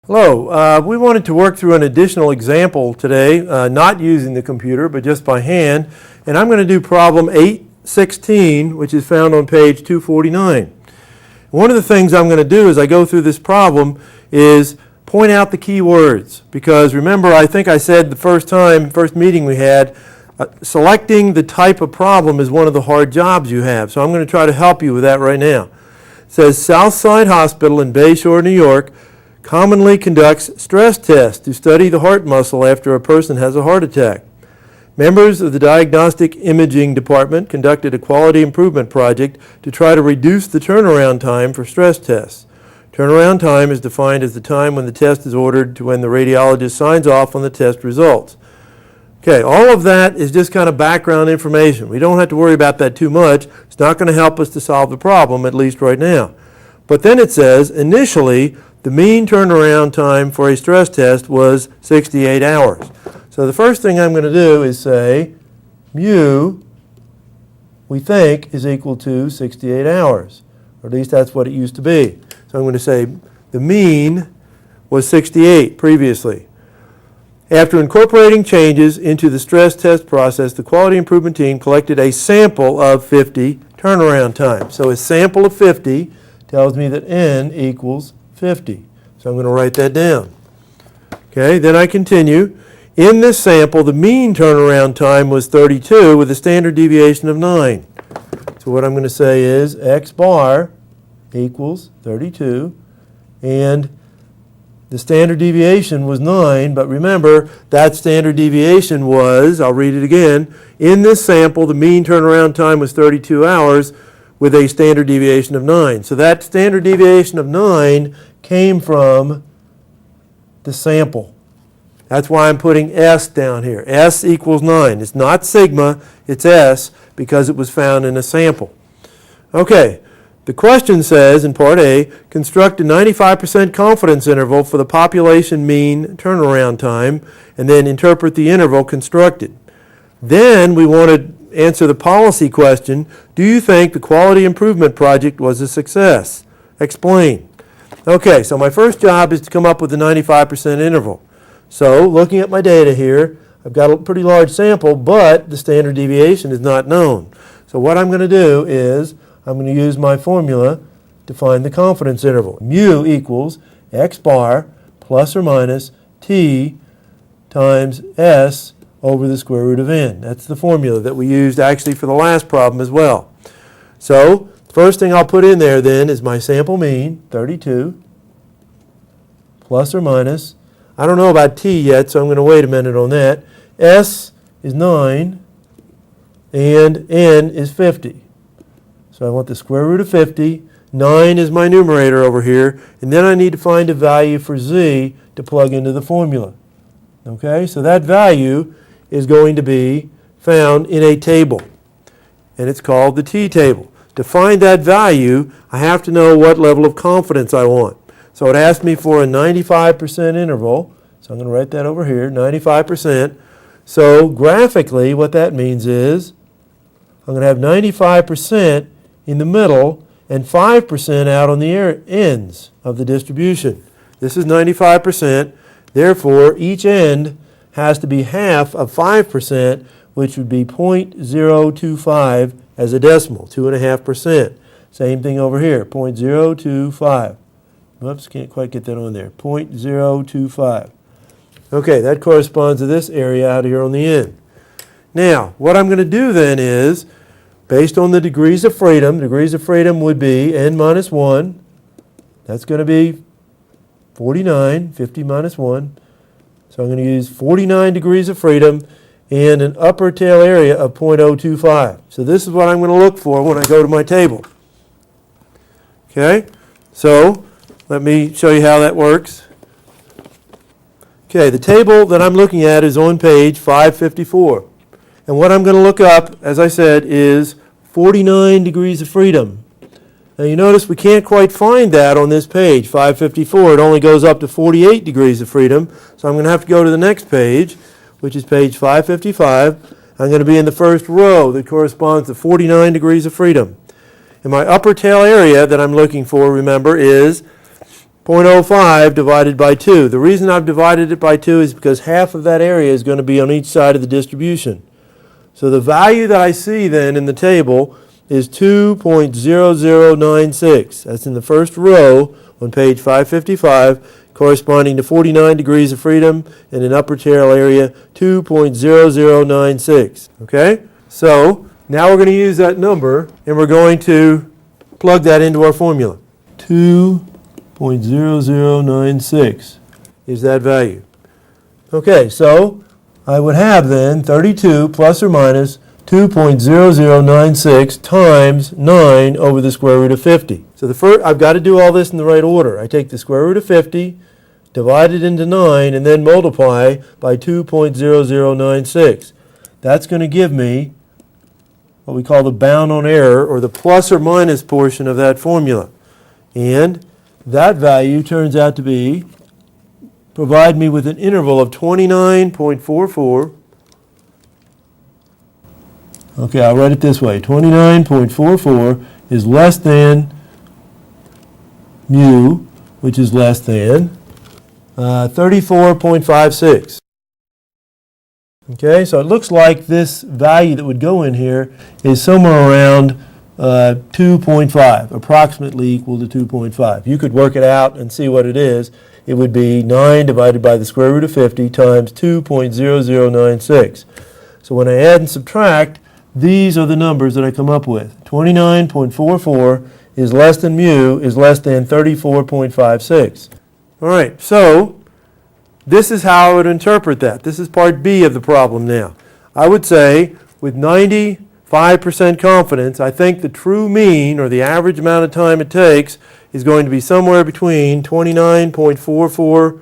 Hello. We wanted to work through an additional example today, not using the computer, but just by hand. And I'm going to do problem 816, which is found on page 249. One of the things I'm going to do as I go through this problem is point out the key words. Because remember, I think I said the first meeting we had, selecting the type of problem is one of the hard jobs you have. So I'm going to try to help you with that right now. It says Southside Hospital in Bayshore, New York, commonly conducts stress tests to study the heart muscle after a person has a heart attack. Members of the Diagnostic Imaging Department conducted a quality improvement project to try to reduce the turnaround time for stress tests. Turnaround time is defined as the time when the test is ordered to when the radiologist signs off on the test results. Okay, all of that is just kind of background information. We don't have to worry about that too much. It's not going to help us to solve the problem, at least right now. But then it says, initially, the mean turnaround time for a stress test was 68 hours. So the first thing I'm going to do is say mu, we think, is equal to 68 hours. Or at least that's what it used to be. So I'm going to say the mean was 68 previously. After incorporating changes into the stress test process, the quality improvement team collected a sample of 50 turnaround time. So a sample of 50 tells me that n equals 50. So I'm going to write that down. Okay, then I continue. In this sample, the mean turnaround time was 32 with a standard deviation of 9. So what I'm going to say is x bar equals 32, and the standard deviation was 9, but remember that standard deviation was, I'll read it again, in this sample, the mean turnaround time was 32 hours with a standard deviation of 9. So that standard deviation of 9 came from the sample. That's why I'm putting S down here. S equals 9. It's not sigma, it's S because it was found in a sample. Okay, the question says in part A, construct a 95% confidence interval for the population mean turnaround time, and then interpret the interval constructed. Then we want to answer the policy question, do you think the quality improvement project was a success? Explain. Okay, so my first job is to come up with a 95% interval. So looking at my data here, I've got a pretty large sample, but the standard deviation is not known. So what I'm going to do is I'm going to use my formula to find the confidence interval. Mu equals x bar plus or minus t times s over the square root of n. That's the formula that we used actually for the last problem as well. So first thing I'll put in there then is my sample mean, 32, plus or minus, I don't know about t yet, so I'm going to wait a minute on that. S is 9, and n is 50. So I want the square root of 50. 9 is my numerator over here, and then I need to find a value for z to plug into the formula. Okay, so that value is going to be found in a table, and it's called the t-table. To find that value, I have to know what level of confidence I want. So it asked me for a 95% interval, so I'm going to write that over here, 95%. So graphically, what that means is I'm going to have 95% in the middle and 5% out on the ends of the distribution. This is 95%, therefore each end has to be half of 5%, which would be 0.025 as a decimal, 2.5%. Same thing over here, 0.025. Whoops, can't quite get that on there, 0.025. Okay, that corresponds to this area out here on the end. Now, what I'm going to do then is, based on the degrees of freedom would be n minus 1. That's going to be 49, 50 minus 1. So I'm going to use 49 degrees of freedom and an upper tail area of 0.025. So this is what I'm going to look for when I go to my table. Okay, so let me show you how that works. Okay, the table that I'm looking at is on page 554. And what I'm going to look up, as I said, is 49 degrees of freedom. Now you notice we can't quite find that on this page, 554. It only goes up to 48 degrees of freedom. So I'm going to have to go to the next page, which is page 555. I'm going to be in the first row that corresponds to 49 degrees of freedom. And my upper tail area that I'm looking for, remember, is 0.05 divided by 2. The reason I've divided it by 2 is because half of that area is going to be on each side of the distribution. So the value that I see then in the table is 2.0096. That's in the first row on page 555, corresponding to 49 degrees of freedom and an upper tail area 2.0096. Okay? So now we're going to use that number and we're going to plug that into our formula. 2.0096 is that value. Okay, so I would have then 32 plus or minus 2.0096 times 9 over the square root of 50. So the first, I've got to do all this in the right order. I take the square root of 50, divide it into 9, and then multiply by 2.0096. That's going to give me what we call the bound on error, or the plus or minus portion of that formula. And that value turns out to be, provide me with an interval of 29.44. Okay, I'll write it this way. 29.44 is less than mu, which is less than 34.56. Okay, so it looks like this value that would go in here is somewhere around 2.5, approximately equal to 2.5. You could work it out and see what it is. It would be 9 divided by the square root of 50 times 2.0096. So when I add and subtract, these are the numbers that I come up with. 29.44 is less than mu is less than 34.56. All right, so this is how I would interpret that. This is part B of the problem now. I would say with 95% confidence, I think the true mean, or the average amount of time it takes, is going to be somewhere between 29.44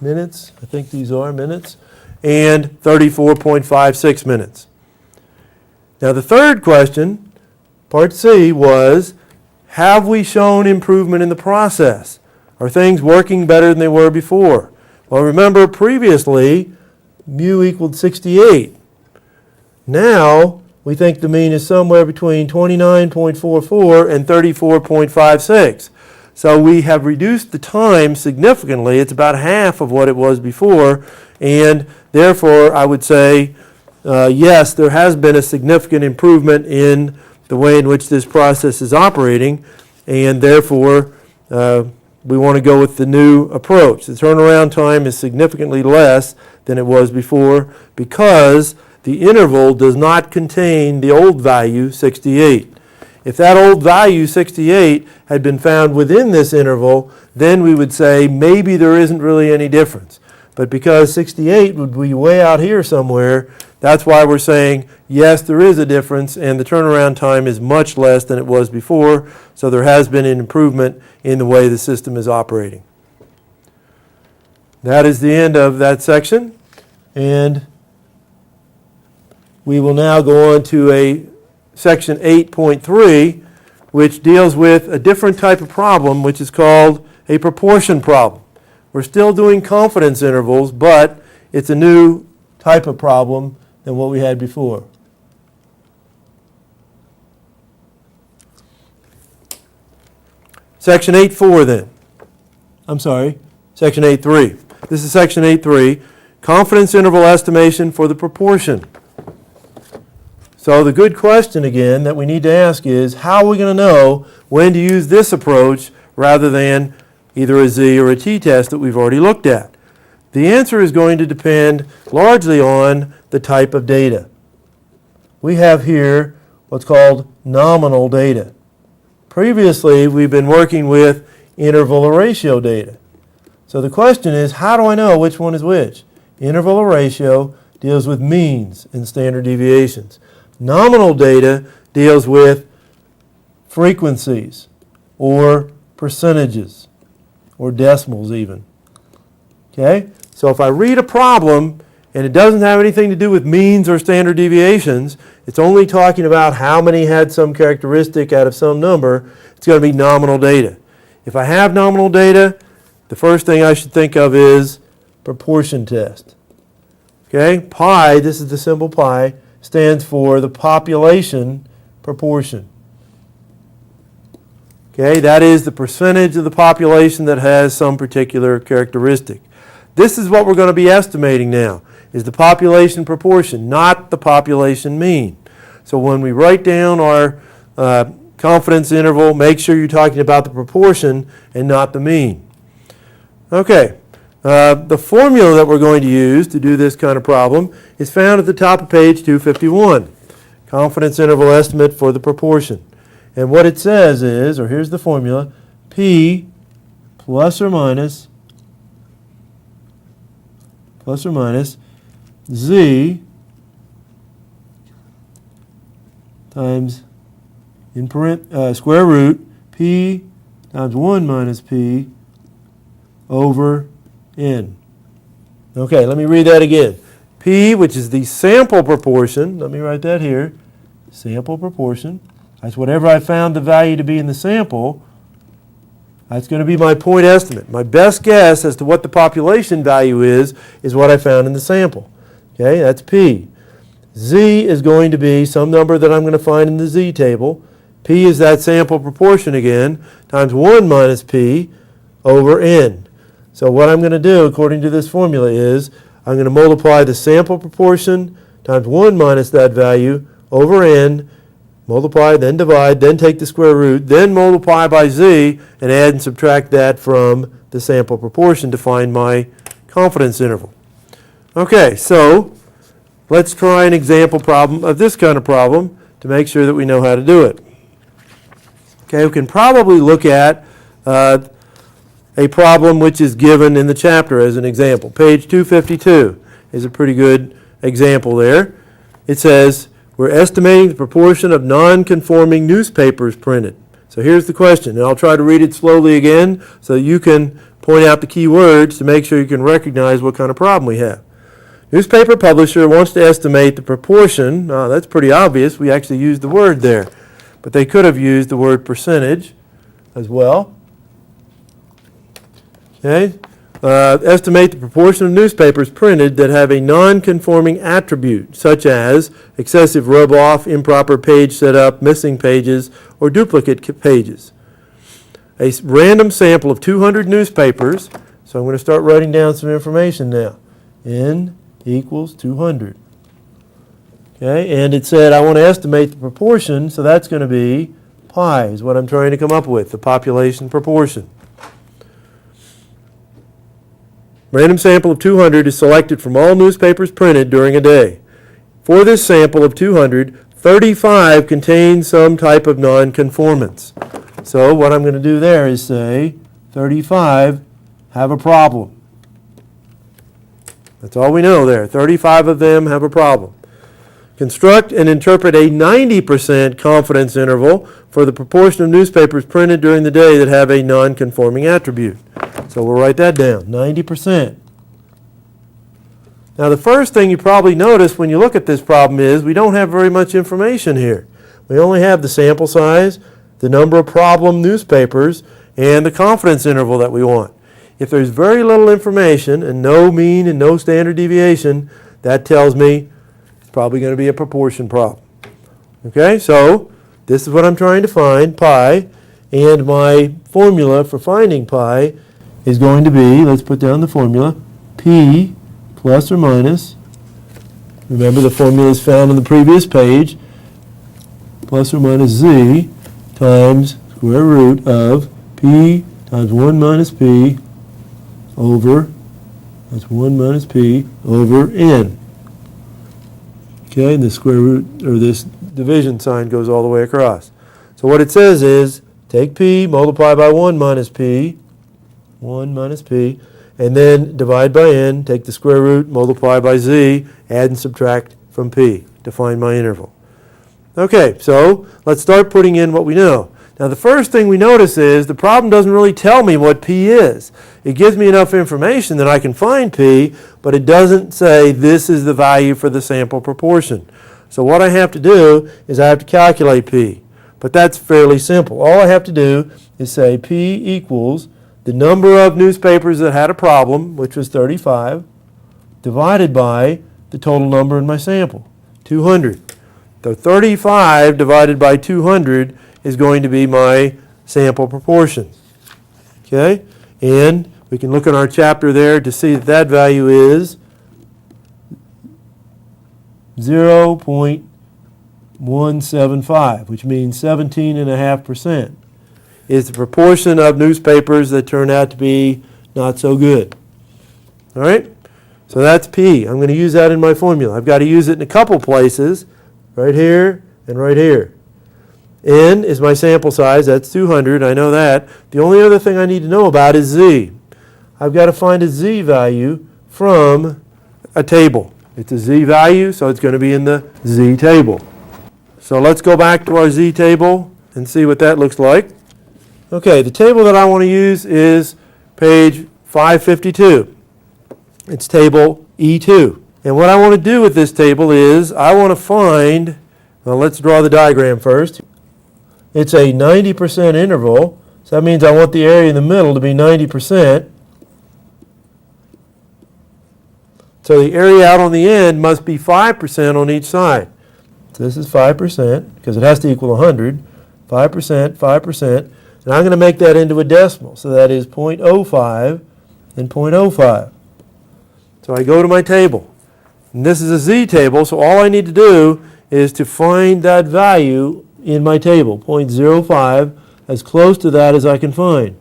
minutes, I think these are minutes, and 34.56 minutes. Now the third question, part C, was have we shown improvement in the process? Are things working better than they were before? Well, remember previously mu equaled 68. Now we think the mean is somewhere between 29.44 and 34.56. So we have reduced the time significantly. It's about half of what it was before, and therefore I would say yes, there has been a significant improvement in the way in which this process is operating, and therefore we want to go with the new approach. The turnaround time is significantly less than it was before because the interval does not contain the old value 68. If that old value 68 had been found within this interval, then we would say maybe there isn't really any difference. But because 68 would be way out here somewhere, that's why we're saying, yes, there is a difference, and the turnaround time is much less than it was before, so there has been an improvement in the way the system is operating. That is the end of that section, and we will now go on to a section 8.3, which deals with a different type of problem, which is called a proportion problem. We're still doing confidence intervals, but it's a new type of problem than what we had before. Section 8.4 then. I'm sorry, section 8.3. This is section 8.3, confidence interval estimation for the proportion. So the good question again that we need to ask is, how are we going to know when to use this approach rather than either a z or a t-test that we've already looked at? The answer is going to depend largely on the type of data. We have here what's called nominal data. Previously, we've been working with interval or ratio data. So the question is, how do I know which one is which? Interval or ratio deals with means and standard deviations. Nominal data deals with frequencies or percentages or decimals even. Okay? So if I read a problem and it doesn't have anything to do with means or standard deviations, it's only talking about how many had some characteristic out of some number, it's going to be nominal data. If I have nominal data, the first thing I should think of is proportion test. Okay? Pi, this is the symbol pi, stands for the population proportion. Okay, that is the percentage of the population that has some particular characteristic. This is what we're going to be estimating now, is the population proportion, not the population mean. So when we write down our confidence interval, make sure you're talking about the proportion and not the mean. Okay, the formula that we're going to use to do this kind of problem is found at the top of page 251. Confidence interval estimate for the proportion. And what it says is, or here's the formula, P plus or minus Z times square root P times 1 minus P over N. Okay, let me read that again. P, which is the sample proportion, let me write that here, sample proportion. That's whatever I found the value to be in the sample. That's going to be my point estimate. My best guess as to what the population value is what I found in the sample. Okay, that's P. Z is going to be some number that I'm going to find in the Z table. P is that sample proportion again, times 1 minus P over N. So what I'm going to do, according to this formula, is I'm going to multiply the sample proportion times 1 minus that value over N, multiply, then divide, then take the square root, then multiply by Z, and add and subtract that from the sample proportion to find my confidence interval. Okay, so let's try an example problem of this kind of problem to make sure that we know how to do it. Okay, we can probably look at a problem which is given in the chapter as an example. Page 252 is a pretty good example there. It says, we're estimating the proportion of non-conforming newspapers printed. So here's the question, and I'll try to read it slowly again so you can point out the key words to make sure you can recognize what kind of problem we have. Newspaper publisher wants to estimate the proportion. That's pretty obvious. We actually used the word there. But they could have used the word percentage as well. Okay. Estimate the proportion of newspapers printed that have a non-conforming attribute, such as excessive rub-off, improper page setup, missing pages, or duplicate pages. A random sample of 200 newspapers, so I'm going to start writing down some information now. N equals 200. Okay, and it said I want to estimate the proportion, so that's going to be pi is what I'm trying to come up with, the population proportion. Random sample of 200 is selected from all newspapers printed during a day. For this sample of 200, 35 contain some type of nonconformance. So what I'm going to do there is say 35 have a problem. That's all we know there. 35 of them have a problem. Construct and interpret a 90% confidence interval for the proportion of newspapers printed during the day that have a non-conforming attribute. So we'll write that down, 90%. Now the first thing you probably notice when you look at this problem is we don't have very much information here. We only have the sample size, the number of problem newspapers, and the confidence interval that we want. If there's very little information and no mean and no standard deviation, that tells me it's probably going to be a proportion problem. Okay, so this is what I'm trying to find, pi, and my formula for finding pi is going to be, let's put down the formula, P plus or minus, remember the formula is found on the previous page, plus or minus Z times square root of P times 1 minus P over, that's 1 minus P over N. Okay, and the square root, or this division sign goes all the way across. So what it says is, take P, multiply by 1 minus P, 1 minus P, and then divide by N, take the square root, multiply by Z, add and subtract from P to find my interval. Okay, so let's start putting in what we know. Now the first thing we notice is the problem doesn't really tell me what P is. It gives me enough information that I can find P, but it doesn't say this is the value for the sample proportion. So what I have to do is I have to calculate P. But that's fairly simple. All I have to do is say P equals the number of newspapers that had a problem, which was 35, divided by the total number in my sample, 200. So 35 divided by 200 is going to be my sample proportion. Okay? And we can look in our chapter there to see that that value is 0.175, which means 17.5%. Is the proportion of newspapers that turn out to be not so good. All right? So that's P. I'm going to use that in my formula. I've got to use it in a couple places, right here and right here. N is my sample size. That's 200. I know that. The only other thing I need to know about is Z. I've got to find a Z value from a table. It's a Z value, so it's going to be in the Z table. So let's go back to our Z table and see what that looks like. Okay, the table that I want to use is page 552. It's table E2. And what I want to do with this table is I want to find, well, let's draw the diagram first. It's a 90% interval, so that means I want the area in the middle to be 90%. So the area out on the end must be 5% on each side. So this is 5% because it has to equal 100. 5%, 5%. And I'm going to make that into a decimal. So that is 0.05 and 0.05. So I go to my table. And this is a Z table, so all I need to do is to find that value in my table, 0.05, as close to that as I can find.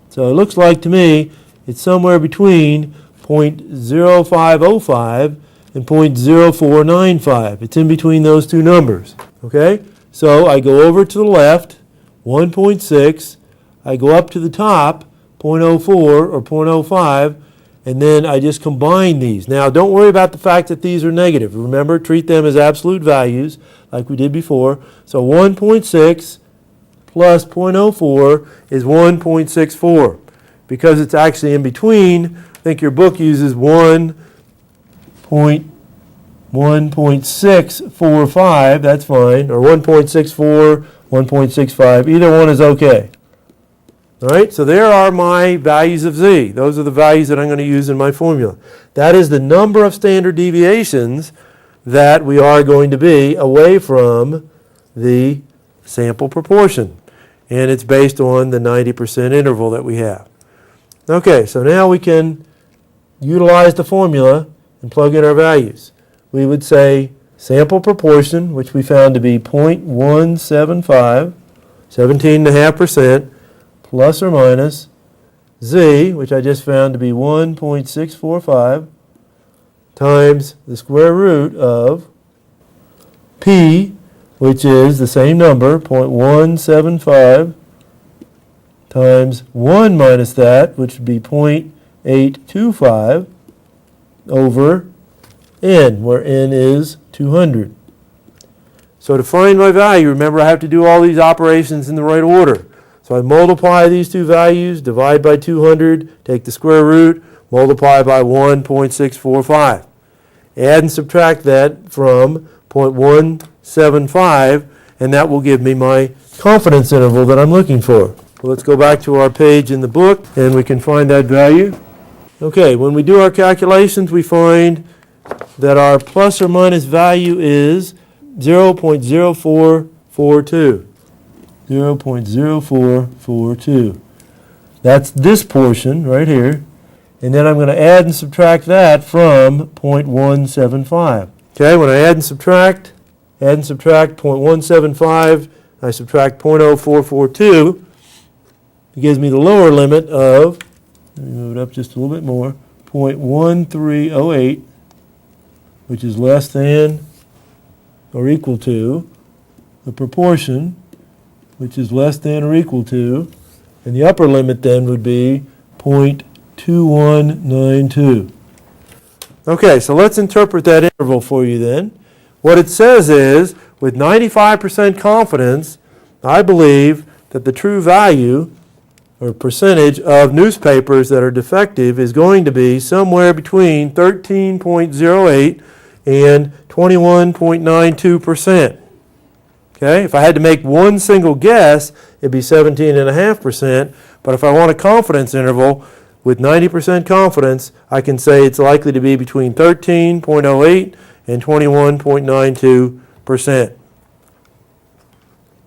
So it looks like to me it's somewhere between 0.0505 and 0.0495. It's in between those two numbers. Okay? So I go over to the left, 1.6. I go up to the top, 0.04 or 0.05, and then I just combine these. Now, don't worry about the fact that these are negative. Remember, treat them as absolute values like we did before. So 1.6 plus 0.04 is 1.64. Because it's actually in between, I think your book uses 1.645, that's fine, or 1.64, 1.65, either one is okay. All right, so there are my values of Z. Those are the values that I'm going to use in my formula. That is the number of standard deviations that we are going to be away from the sample proportion. And it's based on the 90% interval that we have. Okay, so now we can utilize the formula and plug in our values. We would say sample proportion, which we found to be 0.175, 17.5%, plus or minus Z, which I just found to be 1.645, times the square root of P, which is the same number, 0.175, times 1 minus that, which would be 0.825, over N, where N is 200. So to find my value, remember I have to do all these operations in the right order. So I multiply these two values, divide by 200, take the square root, multiply by 1.645. Add and subtract that from 0.175, and that will give me my confidence interval that I'm looking for. Well, let's go back to our page in the book, and we can find that value. Okay, when we do our calculations, we find that our plus or minus value is 0.0442. 0.0442. That's this portion right here. And then I'm going to add and subtract that from 0.175. Okay, when I add and subtract 0.175, I subtract 0.0442. It gives me the lower limit of, let me move it up just a little bit more, 0.1308, which is less than or equal to the proportion, which is less than or equal to, and the upper limit then would be 0.2192. Okay, so let's interpret that interval for you then. What it says is, with 95% confidence, I believe that the true value or percentage of newspapers that are defective is going to be somewhere between 13.08 and 21.92%. Okay, if I had to make one single guess, it'd be 17.5%, but if I want a confidence interval with 90% confidence, I can say it's likely to be between 13.08 and 21.92%.